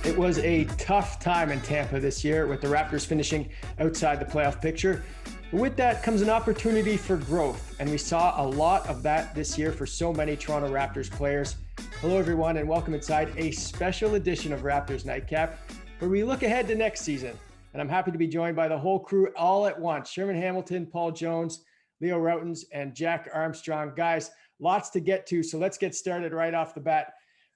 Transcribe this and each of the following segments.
It was a tough time in Tampa this year, with the Raptors finishing outside the playoff picture. But with that comes an opportunity for growth, and we saw a lot of that this year for so many Toronto Raptors players. Hello everyone, and welcome inside a special edition of Raptors Night Cap, where we look ahead to next season. And I'm happy to be joined by the whole crew all at once: Sherman Hamilton, Paul Jones, Leo Rautins, and Jack Armstrong. Guys, lots to get to, so let's get started right off the bat.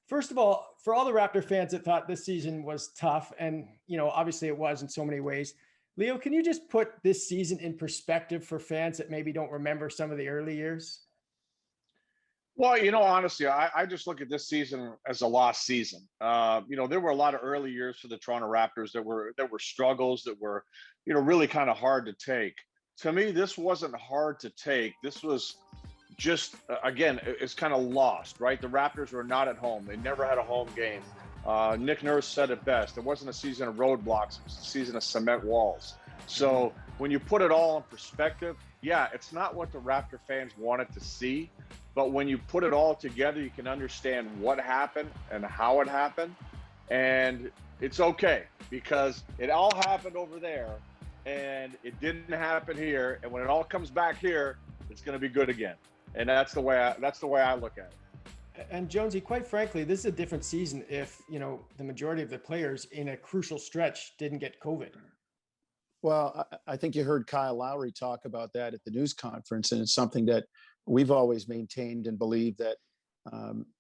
First of all, for all the Raptor fans that thought this season was tough, and obviously it was in so many ways, Leo, can you just put this season in perspective for fans that maybe don't remember some of the early years? Well, honestly, I just look at this season as a lost season. There were a lot of early years for the Toronto Raptors that were struggles that were, really kind of hard to take. To me, this wasn't hard to take. This was just, again, it's kind of lost, right? The Raptors were not at home. They never had a home game. Nick Nurse said it best. It wasn't a season of roadblocks. It was a season of cement walls. So when you put it all in perspective, yeah, it's not what the Raptor fans wanted to see. But when you put it all together, you can understand what happened and how it happened. And it's okay, because it all happened over there and it didn't happen here. And when it all comes back here, it's going to be good again. And that's the way I look at it. And Jonesy, quite frankly, this is a different season if, the majority of the players in a crucial stretch didn't get COVID. Well, I think you heard Kyle Lowry talk about that at the news conference, and it's something that we've always maintained and believed that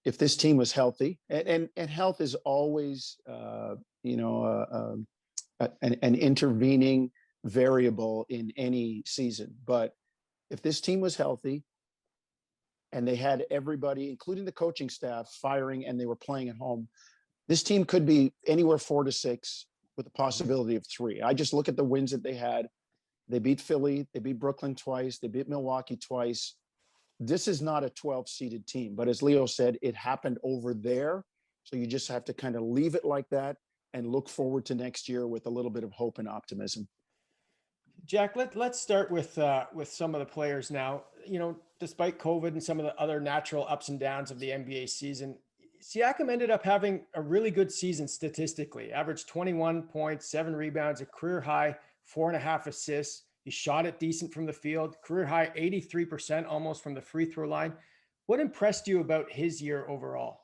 if this team was healthy, and health is always, an intervening variable in any season. But if this team was healthy and they had everybody, including the coaching staff, firing and they were playing at home, this team could be anywhere 4 to 6 with the possibility of 3. I just look at the wins that they had. They beat Philly, they beat Brooklyn twice, they beat Milwaukee twice. This is not a 12-seeded team, but as Leo said, it happened over there. So you just have to kind of leave it like that and look forward to next year with a little bit of hope and optimism. Jack, let's start with some of the players now. Despite COVID and some of the other natural ups and downs of the NBA season, Siakam ended up having a really good season statistically. Averaged 21 points, 7 rebounds, a career high 4.5 assists. He shot it decent from the field, career high 83% almost from the free throw line. What impressed you about his year overall?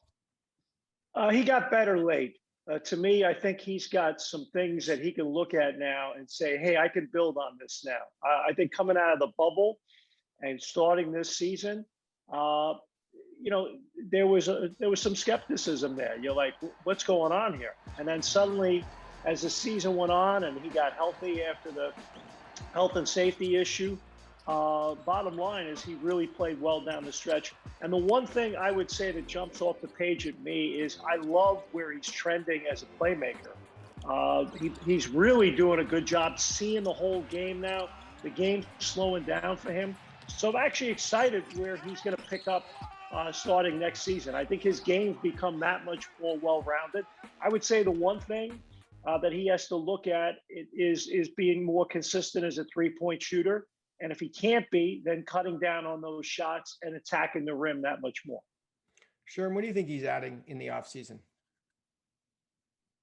He got better late. To me, I think he's got some things that he can look at now and say, hey, I can build on this now. I think coming out of the bubble and starting this season, there was some skepticism there. You're like, what's going on here? And then suddenly, as the season went on and he got healthy after the health and safety issue, bottom line is he really played well down the stretch. And the one thing I would say that jumps off the page at me is I love where he's trending as a playmaker. He's really doing a good job seeing the whole game now. The game's slowing down for him. So I'm actually excited where he's going to pick up starting next season. I think his game's become that much more well-rounded. I would say the one thing that he has to look at is being more consistent as a three-point shooter. And if he can't be, then cutting down on those shots and attacking the rim that much more. Sherman, what do you think he's adding in the offseason?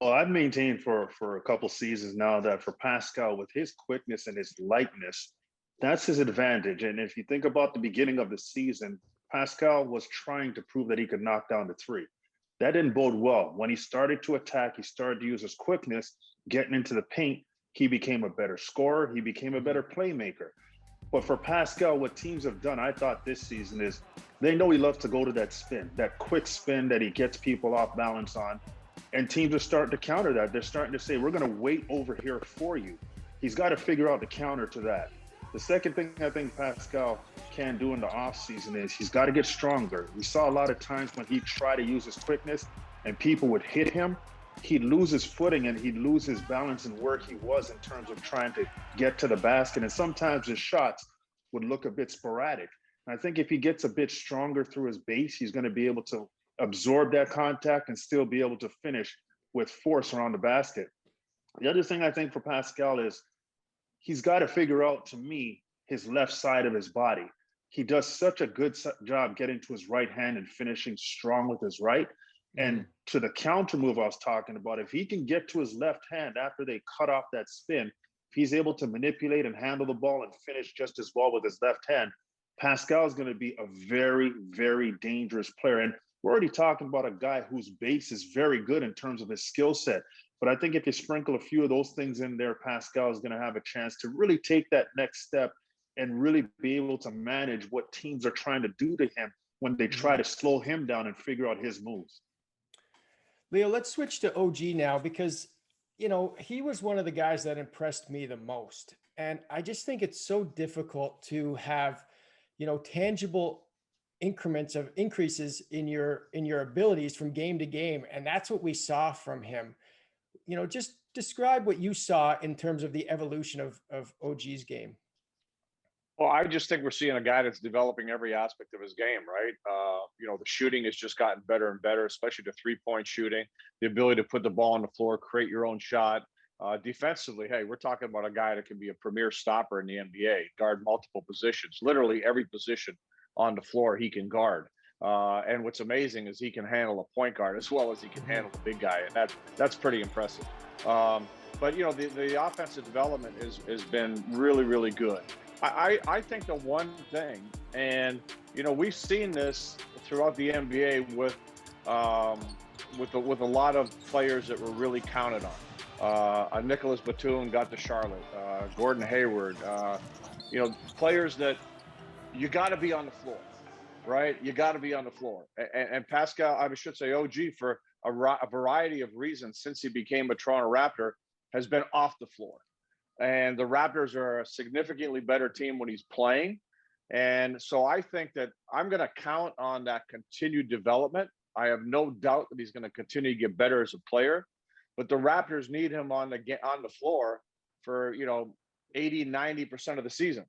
Well, I've maintained for a couple seasons now that for Pascal, with his quickness and his lightness, that's his advantage. And if you think about the beginning of the season, Pascal was trying to prove that he could knock down the 3. That didn't bode well. When he started to attack, he started to use his quickness, getting into the paint. He became a better scorer. He became a better playmaker. But for Pascal, what teams have done, I thought this season, is they know he loves to go to that spin, that quick spin that he gets people off balance on. And teams are starting to counter that. They're starting to say, we're going to wait over here for you. He's got to figure out the counter to that. The second thing I think Pascal can do in the offseason is he's got to get stronger. We saw a lot of times when he tried to use his quickness and people would hit him, he'd lose his footing and he'd lose his balance and where he was in terms of trying to get to the basket. And sometimes his shots would look a bit sporadic. And I think if he gets a bit stronger through his base, he's going to be able to absorb that contact and still be able to finish with force around the basket. The other thing I think for Pascal is he's got to figure out, to me, his left side of his body. he does such a good job getting to his right hand and finishing strong with his right. And to the counter move I was talking about, if he can get to his left hand after they cut off that spin, if he's able to manipulate and handle the ball and finish just as well with his left hand, Pascal is going to be a very, very dangerous player. And we're already talking about a guy whose base is very good in terms of his skill set. But I think if you sprinkle a few of those things in there, Pascal is going to have a chance to really take that next step and really be able to manage what teams are trying to do to him when they try to slow him down and figure out his moves. Leo, let's switch to OG now because, you know, he was one of the guys that impressed me the most. And I just think it's so difficult to have, you know, tangible increments of increases in your abilities from game to game. And that's what we saw from him. You know, just describe what you saw in terms of the evolution of OG's game. Well, I just think we're seeing a guy that's developing every aspect of his game, right? You know, the shooting has just gotten better and better, especially the three-point shooting, the ability to put the ball on the floor, create your own shot. Defensively, hey, we're talking about a guy that can be a premier stopper in the NBA, guard multiple positions, literally every position on the floor he can guard. And what's amazing is he can handle a point guard as well as he can handle the big guy, and that's pretty impressive. But you know, the offensive development has been really, really good. I think the one thing, and you know, we've seen this throughout the NBA with a lot of players that were really counted on. Nicholas Batum got to Charlotte, Gordon Hayward, you know, players that you got to be on the floor, right? You got to be on the floor. And Pascal, I should say OG, for a variety of reasons since he became a Toronto Raptor, has been off the floor. And the Raptors are a significantly better team when he's playing. And so I think that I'm going to count on that continued development. I have no doubt that he's going to continue to get better as a player. But the Raptors need him on the floor for, you know, 80-90% of the season,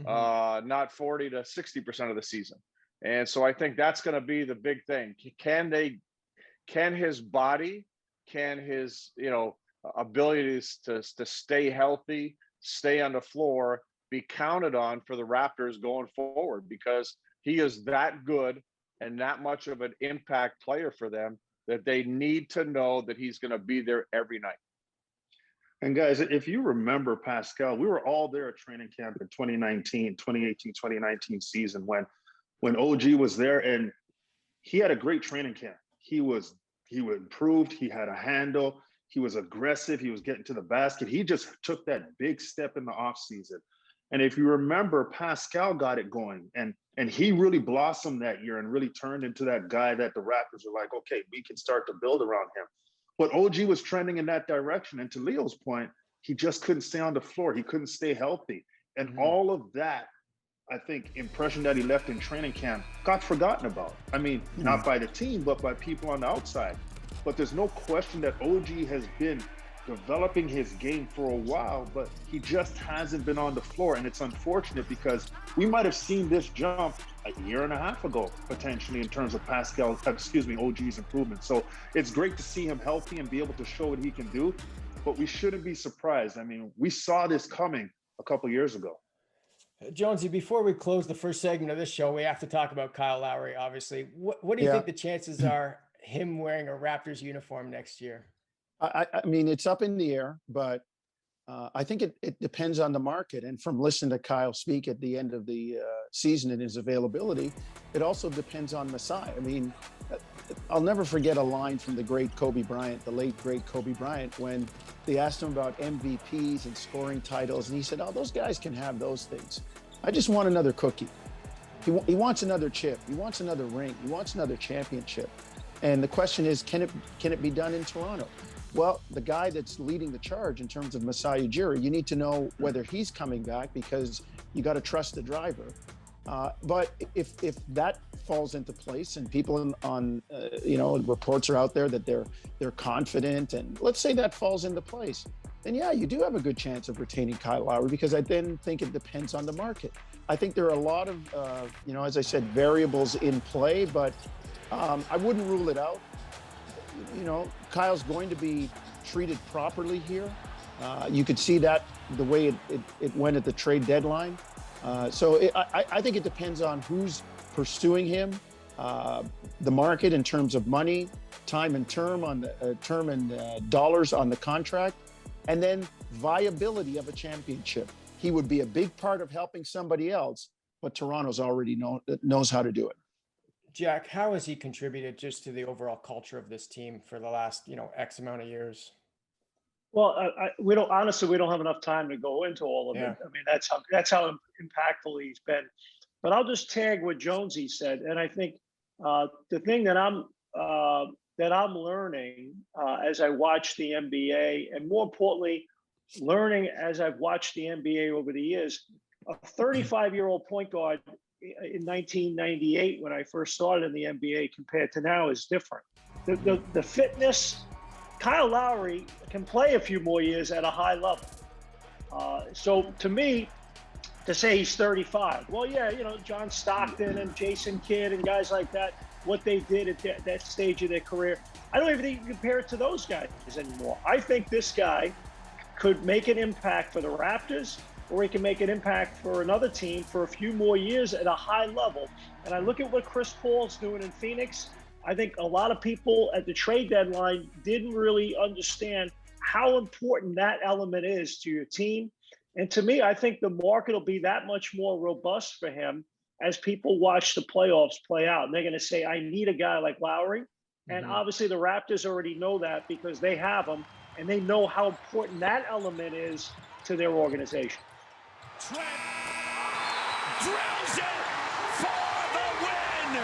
not 40 to 60% of the season. And so I think that's going to be the big thing. Can his body, can his, you know, abilities to stay healthy, stay on the floor, be counted on for the Raptors going forward, because he is that good and that much of an impact player for them that they need to know that he's going to be there every night. And guys, if you remember Pascal, we were all there at training camp in 2019 season when OG was there, and he had a great training camp. He was improved. He had a handle. He was aggressive. He was getting to the basket. He just took that big step in the offseason. And if you remember, Pascal got it going, and he really blossomed that year and really turned into that guy that the Raptors are like, okay, we can start to build around him. But OG was trending in that direction. And to Leo's point, he just couldn't stay on the floor. He couldn't stay healthy. And all of that, I think, impression that he left in training camp got forgotten about. I mean, not by the team, but by people on the outside. But there's no question that OG has been developing his game for a while, but he just hasn't been on the floor. And it's unfortunate because we might have seen this jump a year and a half ago, potentially, in terms of OG's improvement. So it's great to see him healthy and be able to show what he can do, but we shouldn't be surprised. I mean, we saw this coming a couple years ago. Jonesy, before we close the first segment of this show, we have to talk about Kyle Lowry, obviously. What do you think the chances are him wearing a Raptors uniform next year? I mean, it's up in the air, but I think it depends on the market. And from listening to Kyle speak at the end of the season and his availability, it also depends on Masai. I mean, I'll never forget a line from the great Kobe Bryant, the late great Kobe Bryant, when they asked him about MVPs and scoring titles. And he said, oh, those guys can have those things. I just want another cookie. He wants another chip. He wants another ring. He wants another championship. And the question is, can it be done in Toronto? Well, the guy that's leading the charge in terms of Masai Ujiri, you need to know whether he's coming back, because you got to trust the driver. But if that falls into place and people on reports are out there that they're confident, and let's say that falls into place, then yeah, you do have a good chance of retaining Kyle Lowry, because I then think it depends on the market. I think there are a lot of as I said, variables in play, but I wouldn't rule it out. You know, Kyle's going to be treated properly here. You could see that the way it went at the trade deadline. I think it depends on who's pursuing him, the market in terms of money, time and term on the term and dollars on the contract, and then viability of a championship. He would be a big part of helping somebody else, but Toronto's already knows how to do it. Jack, how has he contributed just to the overall culture of this team for the last, X amount of years? Well, we don't have enough time to go into all of it. I mean, that's how impactful he's been. But I'll just tag what Jonesy said, and I think the thing that I'm learning as I watch the NBA, and more importantly, learning as I've watched the NBA over the years, a 35-year-old point guard in 1998 when I first started in the NBA compared to now is different. The fitness. Kyle Lowry can play a few more years at a high level. So to me, to say he's 35, well, yeah, John Stockton and Jason Kidd and guys like that, what they did at that stage of their career, I don't even think you can compare it to those guys anymore. I think this guy could make an impact for the Raptors, or he can make an impact for another team for a few more years at a high level. And I look at what Chris Paul's doing in Phoenix. I think a lot of people at the trade deadline didn't really understand how important that element is to your team. And to me, I think the market will be that much more robust for him as people watch the playoffs play out. And they're going to say, I need a guy like Lowry. And obviously the Raptors already know that because they have him and they know how important that element is to their organization. Trent drills it for the win.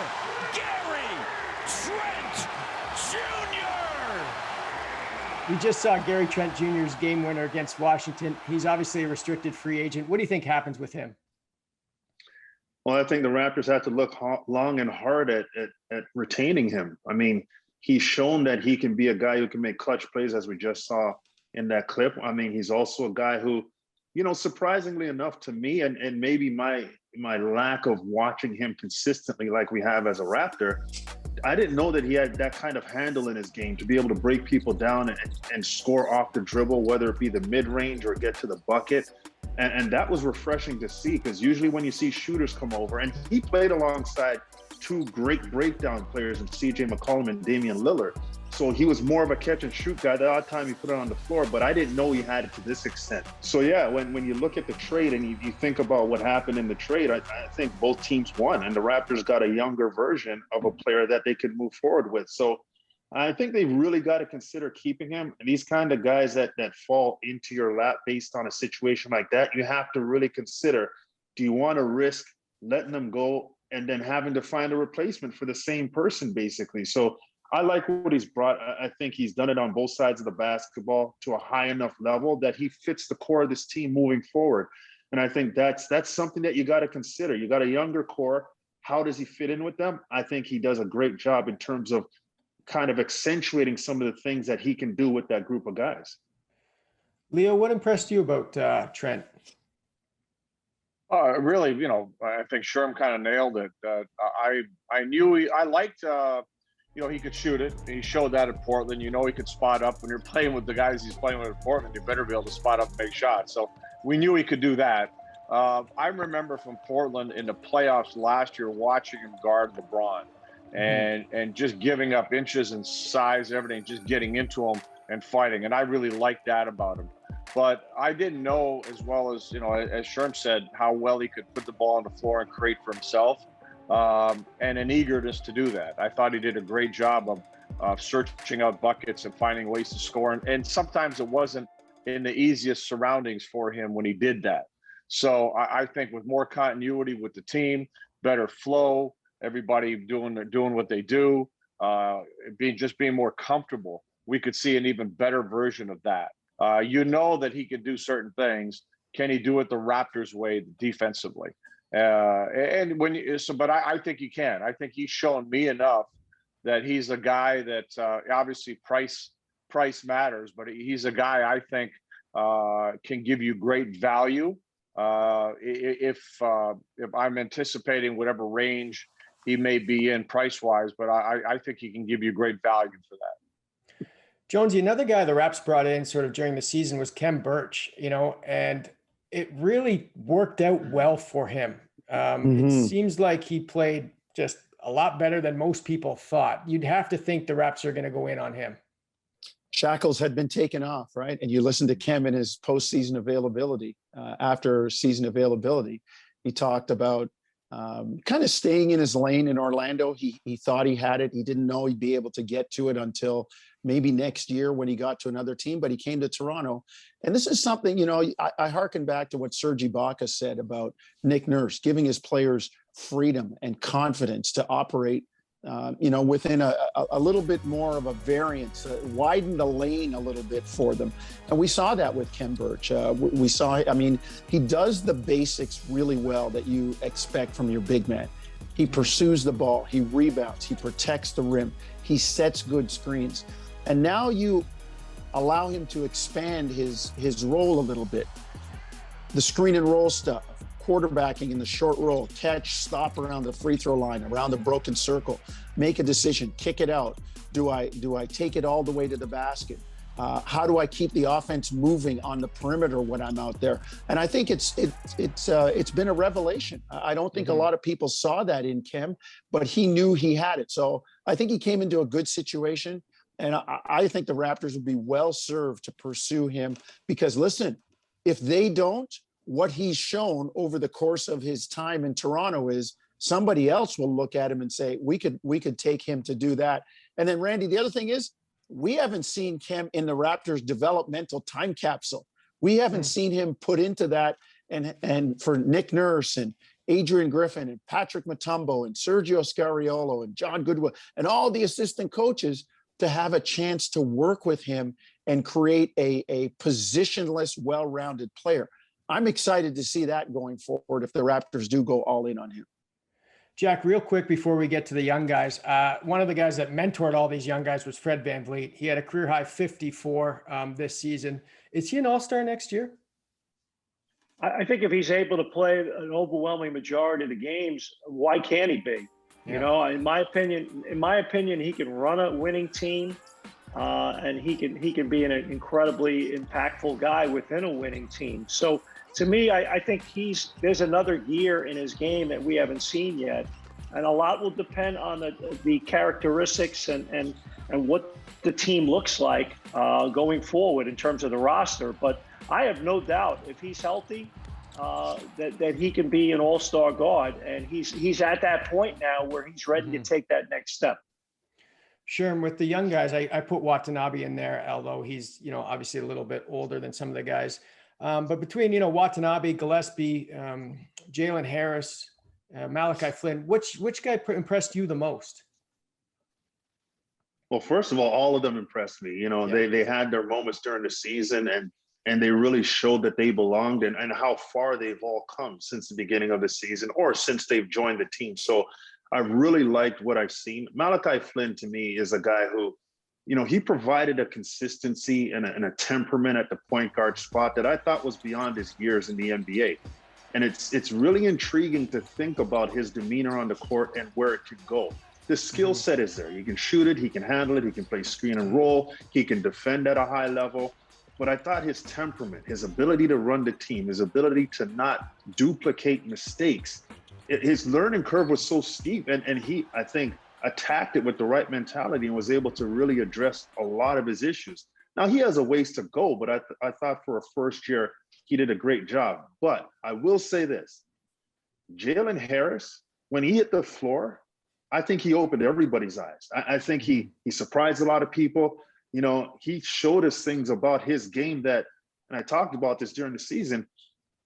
Gary Trent Jr. We just saw Gary Trent Jr.'s game winner against Washington. He's obviously a restricted free agent. What do you think happens with him? Well, I think the Raptors have to look long and hard at retaining him. I mean, he's shown that he can be a guy who can make clutch plays, as we just saw in that clip. I mean, he's also a guy who, surprisingly enough to me, and maybe my lack of watching him consistently like we have as a Raptor, I didn't know that he had that kind of handle in his game to be able to break people down and score off the dribble, whether it be the mid-range or get to the bucket. And that was refreshing to see, because usually when you see shooters come over, and he played alongside two great breakdown players in CJ McCollum and Damian Lillard. So he was more of a catch and shoot guy. The odd time he put it on the floor, but I didn't know he had it to this extent. So yeah, when you look at the trade and you think about what happened in the trade, I think both teams won, and the Raptors got a younger version of a player that they could move forward with. So I think they've really got to consider keeping him. And these kind of guys that fall into your lap based on a situation like that, you have to really consider, do you want to risk letting them go and then having to find a replacement for the same person, basically? So I like what he's brought. I think he's done it on both sides of the basketball to a high enough level that he fits the core of this team moving forward. And I think that's something that you got to consider. You got a younger core. How does he fit in with them? I think he does a great job in terms of kind of accentuating some of the things that he can do with that group of guys. Leo, what impressed you about Trent? Really, I think Sherm kind of nailed it. I knew I liked, he could shoot it. He showed that at Portland. He could spot up. When you're playing with the guys he's playing with at Portland, you better be able to spot up and make shots. So we knew he could do that. I remember from Portland in the playoffs last year watching him guard LeBron and just giving up inches and size, everything, just getting into him and fighting. And I really liked that about him. But I didn't know, as well as, as Sherm said, how well he could put the ball on the floor and create for himself, and an eagerness to do that. I thought he did a great job of searching out buckets and finding ways to score. And sometimes it wasn't in the easiest surroundings for him when he did that. So I think with more continuity with the team, better flow, everybody doing what they do, being more comfortable, we could see an even better version of that. That he can do certain things. Can he do it the Raptors way defensively? But I think he can. I think he's shown me enough that he's a guy that obviously price matters, but he's a guy I think can give you great value if I'm anticipating whatever range he may be in price wise. But I think he can give you great value for that. Jonesy, another guy the Raps brought in sort of during the season was Khem Birch, and it really worked out well for him. It seems like he played just a lot better than most people thought. You'd have to think the Raps are going to go in on him. Shackles had been taken off, right? And you listen to Kem in his postseason availability, after season availability. He talked about kind of staying in his lane in Orlando. He thought he had it. He didn't know he'd be able to get to it until maybe next year when he got to another team, but he came to Toronto. And this is something, you know, I hearken back to what Serge Ibaka said about Nick Nurse, giving his players freedom and confidence to operate, you know, within a little bit more of a variance, widen the lane a little bit for them. And we saw that with Kem Birch. We saw, I mean, he does the basics really well that you expect from your big man. He pursues the ball, he rebounds, he protects the rim, he sets good screens. And now you allow him to expand his role a little bit. The screen and roll stuff, quarterbacking in the short roll, catch, stop around the free throw line, around the broken circle, make a decision, kick it out. Do I take it all the way to the basket? How do I keep the offense moving on the perimeter when I'm out there? And I think it's been a revelation. I don't think a lot of people saw that in Kem, but he knew he had it. So I think he came into a good situation. And I think the Raptors would be well served to pursue him because, listen, if they don't, what he's shown over the course of his time in Toronto is somebody else will look at him and say, we could take him to do that. And then, Randy, the other thing is we haven't seen Kem in the Raptors developmental time capsule. We haven't seen him put into that. And for Nick Nurse and Adrian Griffin and Patrick Mutombo and Sergio Scariolo and John Goodwin and all the assistant coaches to have a chance to work with him and create a positionless, well-rounded player. I'm excited to see that going forward if the Raptors do go all in on him. Jack, real quick before we get to the young guys, one of the guys that mentored all these young guys was Fred VanVleet. He had a career-high 54 this season. Is he an all-star next year? I think if he's able to play an overwhelming majority of the games, why can't he be? You know, in my opinion, he can run a winning team, and he can be an incredibly impactful guy within a winning team. So to me, I think there's another gear in his game that we haven't seen yet, and a lot will depend on the characteristics and what the team looks like going forward in terms of the roster. But I have no doubt if he's healthy, that he can be an all-star guard, and he's at that point now where he's ready to take that next step. Sure. And with the young guys, I put Watanabe in there, although he's, you know, obviously a little bit older than some of the guys. But between, you know, Watanabe, Gillespie, Jalen Harris, Malachi Flynn, which guy impressed you the most? Well, first of all of them impressed me. You know, they had their moments during the season and they really showed that they belonged and how far they've all come since the beginning of the season or since they've joined the team. So I've really liked what I've seen. Malachi Flynn, to me, is a guy who, you know, he provided a consistency and a temperament at the point guard spot that I thought was beyond his years in the NBA. And it's really intriguing to think about his demeanor on the court and where it could go. The skill set is there. He can shoot it, he can handle it, he can play screen and roll, he can defend at a high level. But I thought his temperament, his ability to run the team, his ability to not duplicate mistakes, his learning curve was so steep. And he, I think, attacked it with the right mentality and was able to really address a lot of his issues. Now, he has a ways to go, but I thought for a first year, he did a great job. But I will say this, Jalen Harris, when he hit the floor, I think he opened everybody's eyes. I think he surprised a lot of people. You know, he showed us things about his game that, and I talked about this during the season,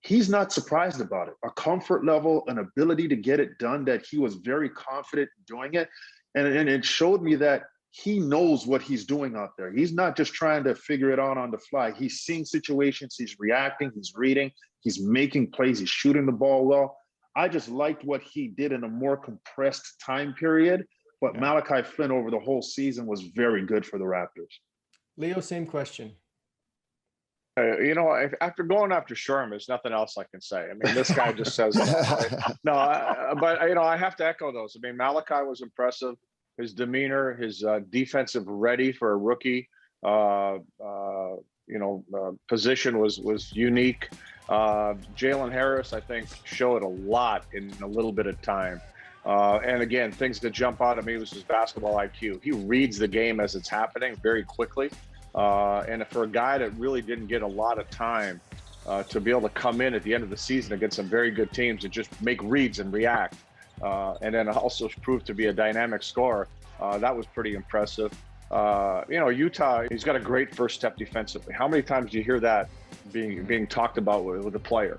he's not surprised about it. A comfort level, an ability to get it done that he was very confident in doing it. And it showed me that he knows what he's doing out there. He's not just trying to figure it out on the fly. He's seeing situations, he's reacting, he's reading, he's making plays, he's shooting the ball well. I just liked what he did in a more compressed time period. But Malachi Flynn over the whole season was very good for the Raptors. Leo, same question. You know, after going after Sherman, there's nothing else I can say. I mean, this guy just says, but, you know, I have to echo those. I mean, Malachi was impressive. His demeanor, his defensive ready for a rookie, position was unique. Jalen Harris, I think, showed a lot in a little bit of time. And again, things that jump out at me was his basketball IQ. He reads the game as it's happening very quickly. And for a guy that really didn't get a lot of time to be able to come in at the end of the season against some very good teams and just make reads and react, and then also prove to be a dynamic scorer, that was pretty impressive. Utah, he's got a great first step defensively. How many times do you hear that being talked about with a player?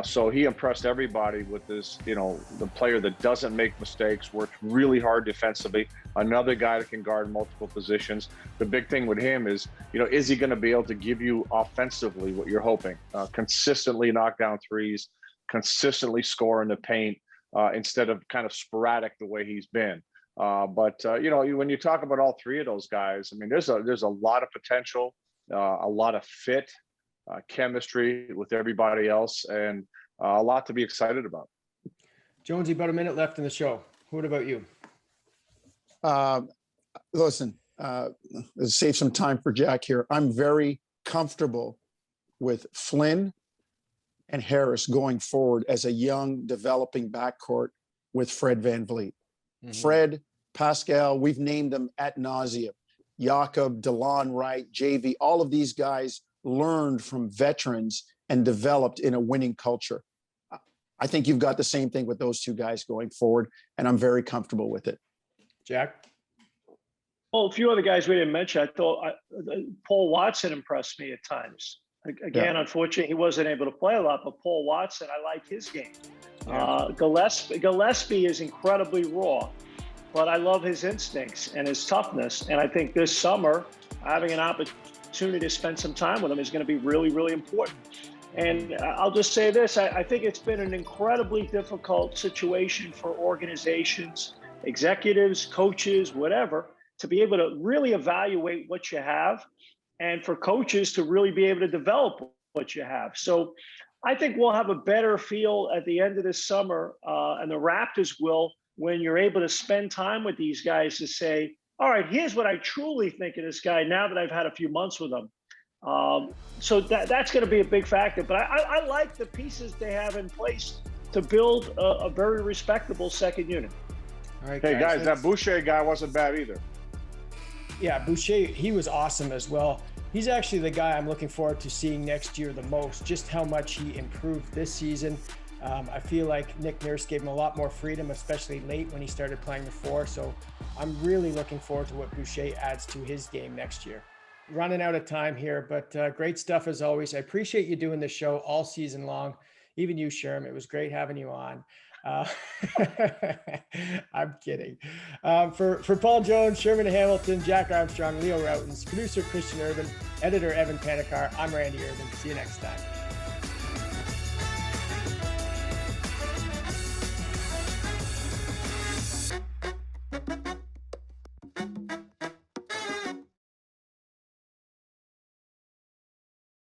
So he impressed everybody with this, the player that doesn't make mistakes, works really hard defensively, another guy that can guard multiple positions. The big thing with him is, is he going to be able to give you offensively what you're hoping? Consistently knock down threes, consistently score in the paint, instead of kind of sporadic the way he's been. But when you talk about all three of those guys, I mean, there's a lot of potential, a lot of fit, chemistry with everybody else, and a lot to be excited about. Jonesy, about a minute left in the show. What about you? Listen, save some time for Jack here. I'm very comfortable with Flynn and Harris going forward as a young, developing backcourt with Fred VanVleet. Mm-hmm. Fred, Pascal, we've named them ad nauseum. Jakob, DeLon Wright, JV, all of these guys learned from veterans and developed in a winning culture. I think you've got the same thing with those two guys going forward, and I'm very comfortable with it. Jack? Well, a few other guys we didn't mention. I thought Paul Watson impressed me at times. Again, Unfortunately, he wasn't able to play a lot, but Paul Watson, I like his game. Gillespie is incredibly raw, but I love his instincts and his toughness. And I think this summer, having an opportunity to spend some time with him is going to be really, really important. And I'll just say this, I think it's been an incredibly difficult situation for organizations, executives, coaches, whatever, to be able to really evaluate what you have, and for coaches to really be able to develop what you have. So I think we'll have a better feel at the end of this summer, and the Raptors will, when you're able to spend time with these guys to say, all right, here's what I truly think of this guy now that I've had a few months with him. So that's going to be a big factor. But I like the pieces they have in place to build a very respectable second unit. All right, hey, guys, that Boucher guy wasn't bad either. Yeah, Boucher, he was awesome as well. He's actually the guy I'm looking forward to seeing next year the most, just how much he improved this season. I feel like Nick Nurse gave him a lot more freedom, especially late when he started playing the four. So I'm really looking forward to what Boucher adds to his game next year. Running out of time here, but great stuff as always. I appreciate you doing this show all season long. Even you, Sherm. It was great having you on. I'm kidding. For Paul Jones, Sherman Hamilton, Jack Armstrong, Leo Rautins, producer Christian Urban, editor Evan Panikar, I'm Randy Urban. See you next time.